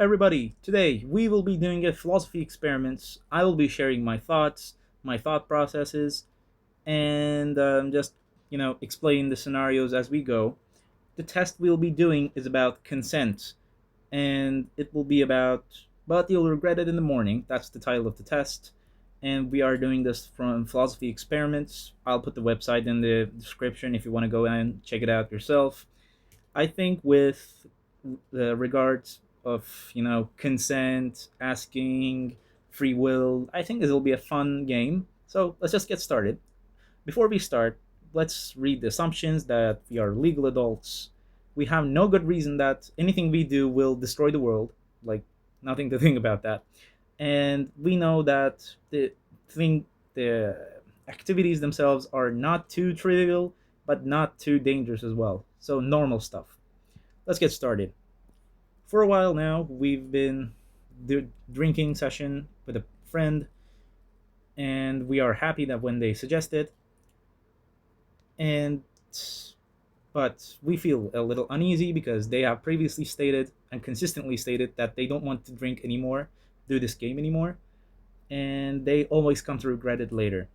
everybody. Today we will be doing a philosophy experiments. I will be sharing my thoughts, my thought processes, and just explain the scenarios as we go. The test we'll be doing is about consent, and it will be about "but you'll regret it in the morning." That's the title of the test, and we are doing this from Philosophy Experiments. I'll put the website in the description if you want to go and check it out yourself. I think with the regards of consent, asking, free will, I think this will be a fun game. So let's just get started. Before we start, let's read the assumptions that we are legal adults. We have no good reason that anything we do will destroy the world. Like nothing to think about that. And we know that the activities themselves are not too trivial, but not too dangerous as well. So normal stuff. Let's get started. For a while now, we've been drinking session with a friend, and we are happy that when they suggested, and but we feel a little uneasy because they have previously stated and consistently stated that they don't want to drink anymore, do this game anymore, and they always come to regret it later.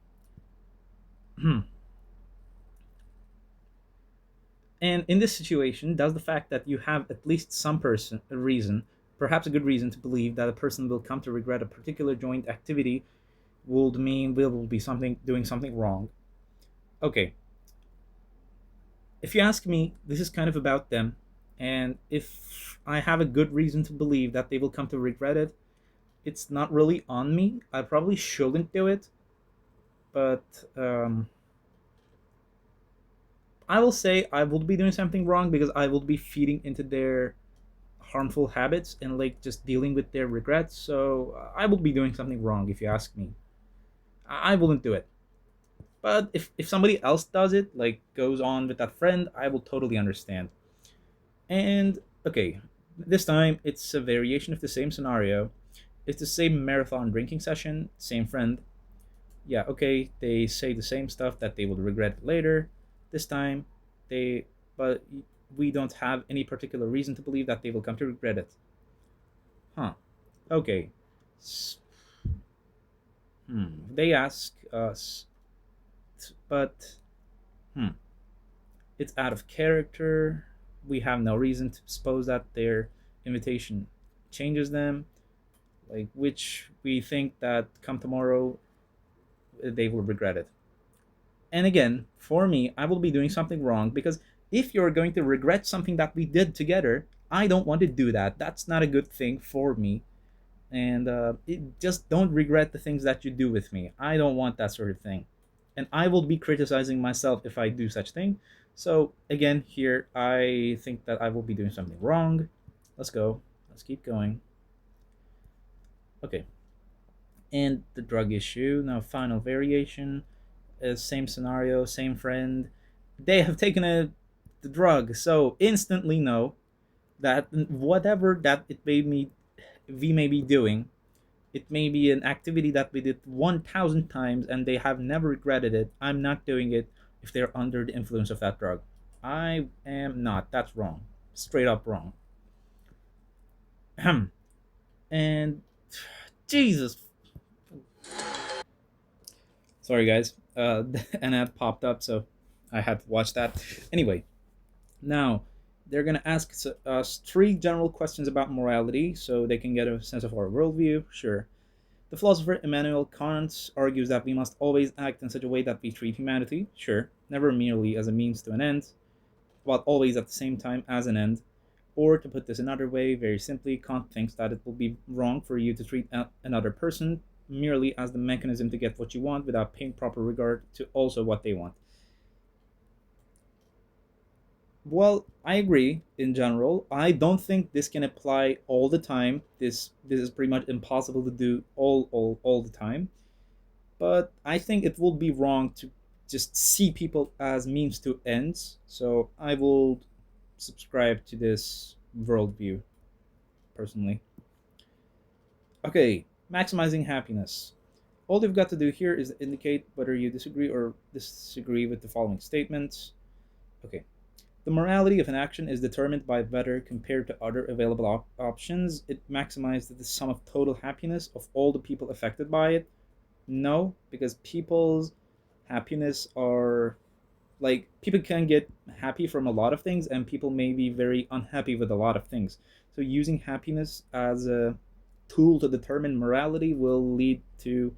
And in this situation, does the fact that you have at least some person a reason, perhaps a good reason to believe that a person will come to regret a particular joint activity would mean we will be something doing something wrong? Okay, if you ask me, this is kind of about them, and if I have a good reason to believe that they will come to regret it, it's not really on me. I probably shouldn't do it, but I will say I will be doing something wrong because I will be feeding into their harmful habits and like just dealing with their regrets. So I will be doing something wrong if you ask me. I wouldn't do it. But if somebody else does it, like goes on with that friend, I will totally understand. And okay, this time it's a variation of the same scenario. It's the same marathon drinking session, same friend. Yeah, okay, they say the same stuff that they will regret later. This time, they, but we don't have any particular reason to believe that they will come to regret it. Huh. Okay. They ask us, but hmm, it's out of character. We have no reason to suppose that their invitation changes them, like which we think that come tomorrow they will regret it. And again, for me, I will be doing something wrong because if you're going to regret something that we did together, I don't want to do that. That's not a good thing for me. And just don't regret the things that you do with me. I don't want that sort of thing. And I will be criticizing myself if I do such thing. So again, here I think that I will be doing something wrong. Let's go. Let's keep going. Okay. And the drug issue. Now, final variation. Same scenario, same friend. They have taken the drug, so instantly know that whatever that we may be doing, it may be an activity that we did 1,000 times and they have never regretted it. I'm not doing it if they're under the influence of that drug. I am not. That's wrong. Straight up wrong. And Jesus, sorry guys, an ad popped up, so I had to watch that. Anyway, now they're gonna ask us three general questions about morality, so they can get a sense of our worldview. Sure. The philosopher Immanuel Kant argues that we must always act in such a way that we treat humanity. Sure. Never merely as a means to an end, but always at the same time as an end. Or to put this another way, very simply, Kant thinks that it will be wrong for you to treat another person merely as the mechanism to get what you want without paying proper regard to also what they want. Well, I agree in general. I don't think this can apply all the time. This is pretty much impossible to do all the time. But I think it would be wrong to just see people as means to ends. So I will subscribe to this worldview personally. Okay, maximizing happiness. All you've got to do here is indicate whether you disagree or disagree with the following statements. Okay. The morality of an action is determined by whether, compared to other available options, it maximizes the sum of total happiness of all the people affected by it. No, because people's happiness are like people can get happy from a lot of things, and people may be very unhappy with a lot of things. So using happiness as a tool to determine morality will lead to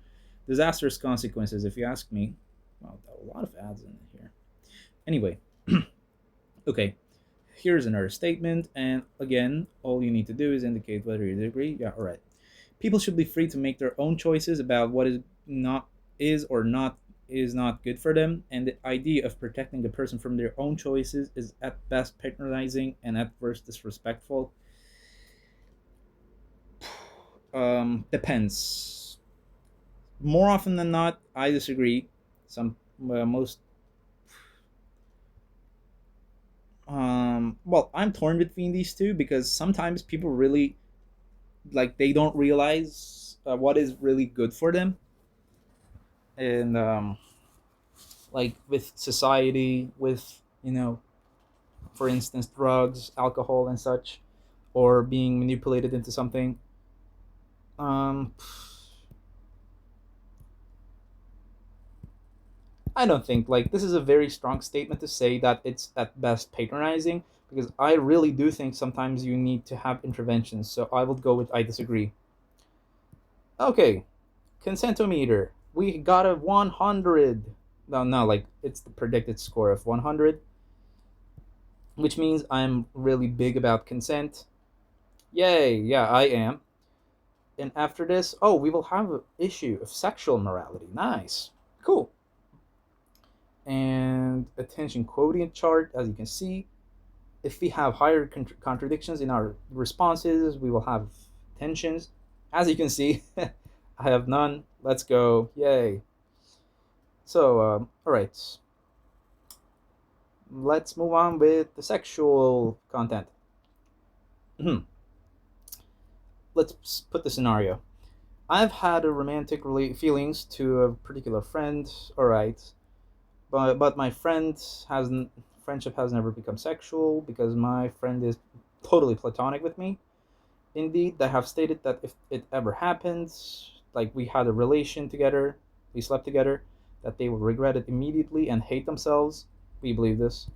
disastrous consequences, if you ask me. Wow, a lot of ads in here. Anyway, okay, here's another statement, and again, all you need to do is indicate whether you agree. Yeah, all right. People should be free to make their own choices about what not is or not is not good for them, and the idea of protecting the person from their own choices is at best patronizing and at worst disrespectful. Depends. More often than not, I disagree. Some most well, I'm torn between these two because sometimes people really they don't realize what is really good for them, and like with society, with for instance, drugs, alcohol, and such, or being manipulated into something. Um, I don't think this is a very strong statement to say that it's at best patronizing, because I really do think sometimes you need to have interventions. So I would go with I disagree. Okay, consentometer. We got a 100. No, no, it's the predicted score of 100, which means I'm really big about consent. Yay, yeah, I am. And after this, oh, we will have an issue of sexual morality. Nice. Cool. And attention quotient chart, as you can see, if we have higher contradictions in our responses, we will have tensions. As you can see, I have none. Let's go. Yay. So, all right. Let's move on with the sexual content. Let's put the scenario. I've had a romantic feelings to a particular friend. All right, but my friendship has never become sexual because my friend is totally platonic with me. Indeed, they have stated that if it ever happens, like we had a relation together, we slept together, that they will regret it immediately and hate themselves. We believe this.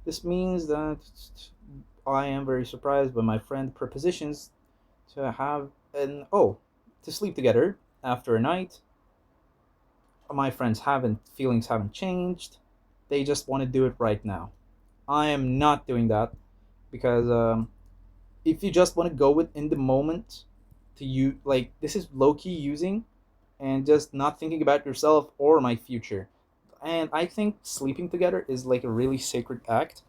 This means that I am very surprised when my friend propositions to have to sleep together after a night. My friends haven't feelings haven't changed. They just want to do it right now. I am not doing that because if you just want to go with in the moment to you this is low key using and just not thinking about yourself or my future. And I think sleeping together is like a really sacred act,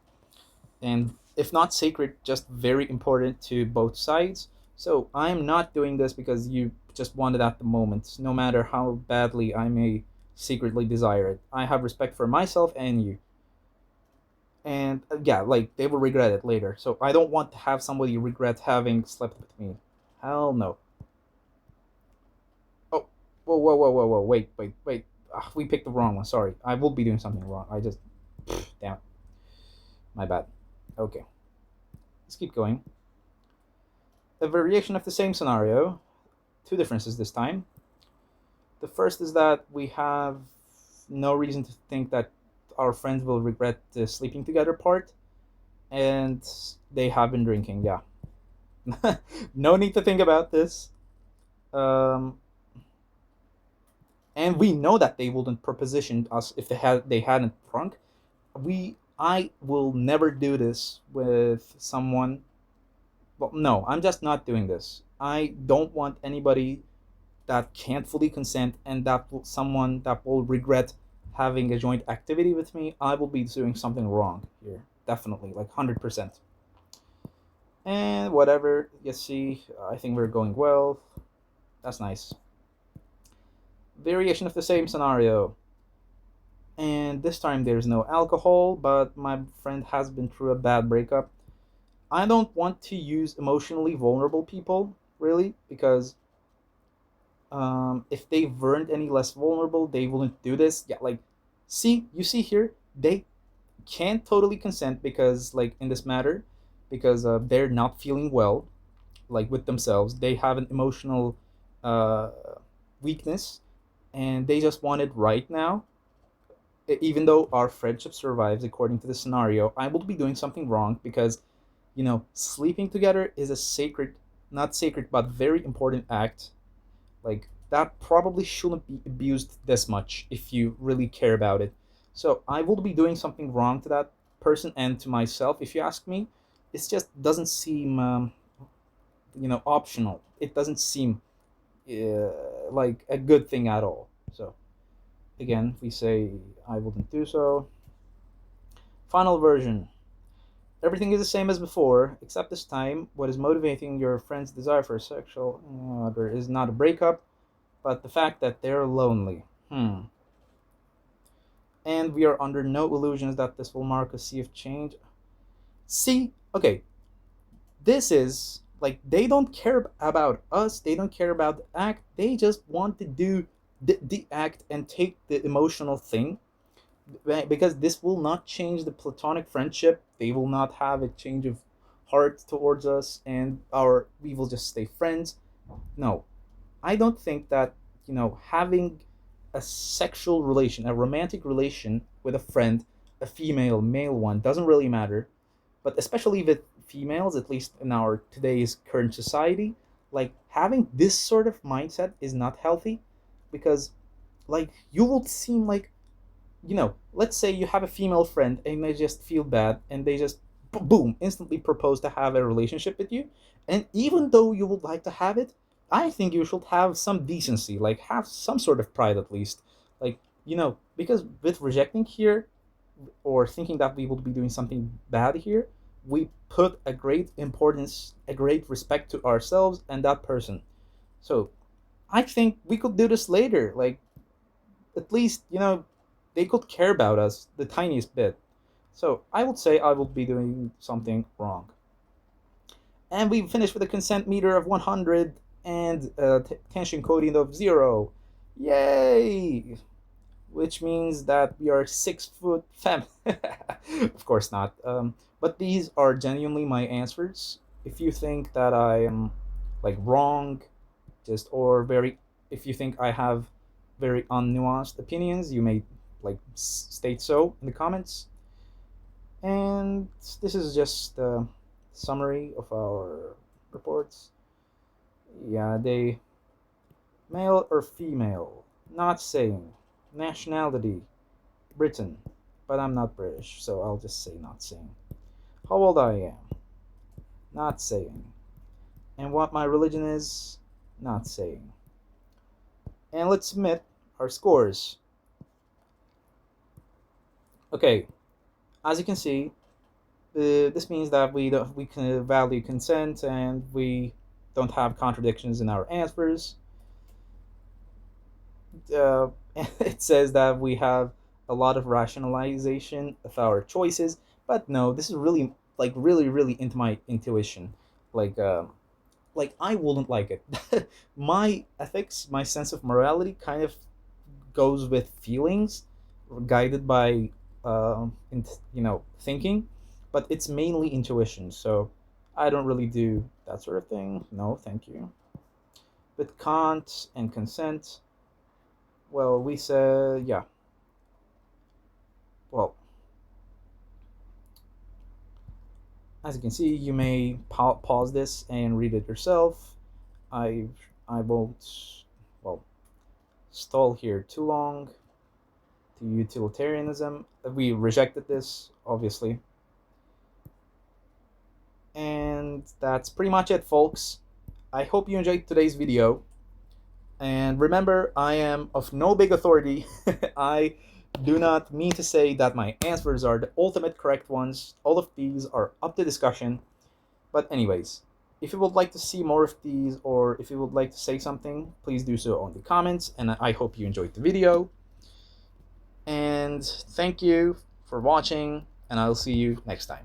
and if not sacred, just very important to both sides. So I'm not doing this because you just want it at the moment, no matter how badly I may secretly desire it. I have respect for myself and you. And yeah, they will regret it later. So I don't want to have somebody regret having slept with me. Hell no. Oh, whoa, whoa, whoa, whoa, whoa. Wait, wait, wait. We picked the wrong one. Sorry. I will be doing something wrong. Damn. My bad. Okay. Let's keep going. A variation of the same scenario. Two differences this time. The first is that we have no reason to think that our friends will regret the sleeping together part, and they have been drinking. Yeah, no need to think about this. Um, and we know that they wouldn't proposition us if they hadn't drunk. I will never do this with someone. Well, no, I'm just not doing this. I don't want anybody that can't fully consent and someone that will regret having a joint activity with me. I will be doing something wrong here, definitely, 100%. And whatever you see, I think we're going well. That's nice. Variation of the same scenario, and this time there's no alcohol, but my friend has been through a bad breakup. I don't want to use emotionally vulnerable people, really, because if they weren't any less vulnerable, they wouldn't do this. Yeah, you see here, they can't totally consent because, like, in this matter, because they're not feeling well, like with themselves. They have an emotional uh, weakness, and they just want it right now. Even though our friendship survives according to the scenario, I will be doing something wrong because, sleeping together is a sacred, not sacred, but very important act. Like, that probably shouldn't be abused this much if you really care about it. So I will be doing something wrong to that person and to myself, if you ask me. It just doesn't seem, optional. It doesn't seem like a good thing at all. So again, we say I wouldn't do so. Final version. Everything is the same as before, except this time, what is motivating your friend's desire for a sexual other is not a breakup, but the fact that they're lonely. And we are under no illusions that this will mark a sea of change. See, okay, this is like they don't care about us, they don't care about the act, they just want to do the act and take the emotional thing, because this will not change the platonic friendship. They will not have a change of heart towards us, and our we will just stay friends. No, I don't think that, having a sexual relation, a romantic relation with a friend, a female, male one, doesn't really matter. But especially with females, at least in our today's current society, like having this sort of mindset is not healthy, because, like, you will seem like, let's say you have a female friend and they just feel bad and they just boom instantly propose to have a relationship with you, and even though you would like to have it, I think you should have some decency, like have some sort of pride at least, like, because with rejecting here or thinking that we will be doing something bad here, we put a great importance, a great respect to ourselves and that person. So I think we could do this later, like, at least, they could care about us the tiniest bit. So I would say I will be doing something wrong. And we finished with a consent meter of 100 and a tension quotient of 0. Yay! Which means that we are 6 foot fem. Of course not. But these are genuinely my answers. If you think that I am, like, wrong, just or very, if you think I have very unnuanced opinions, you may, like, state so in the comments. And this is just a summary of our reports. Yeah, they male or female, not saying. Nationality, Britain, but I'm not British, so I'll just say not saying. How old I am, not saying. And what my religion is, not saying. And let's submit our scores. Okay, as you can see, this means that we can value consent and we don't have contradictions in our answers. It says that we have a lot of rationalization of our choices, but no, this is really, like, really really into my intuition. Like, I wouldn't like it. My ethics, my sense of morality kind of goes with feelings, guided by thinking, but it's mainly intuition. So I don't really do that sort of thing. No, thank you. With Kant and consent, well, we said, yeah. Well, as you can see, you may pause this and read it yourself. I won't, well, stall here too long. To utilitarianism, we rejected this, obviously. And that's pretty much it, folks. I hope you enjoyed today's video. And remember, I am of no big authority. I do not mean to say that my answers are the ultimate correct ones. All of these are up to discussion. But anyways, if you would like to see more of these, or if you would like to say something, please do so in the comments. And I hope you enjoyed the video. And thank you for watching, and I'll see you next time.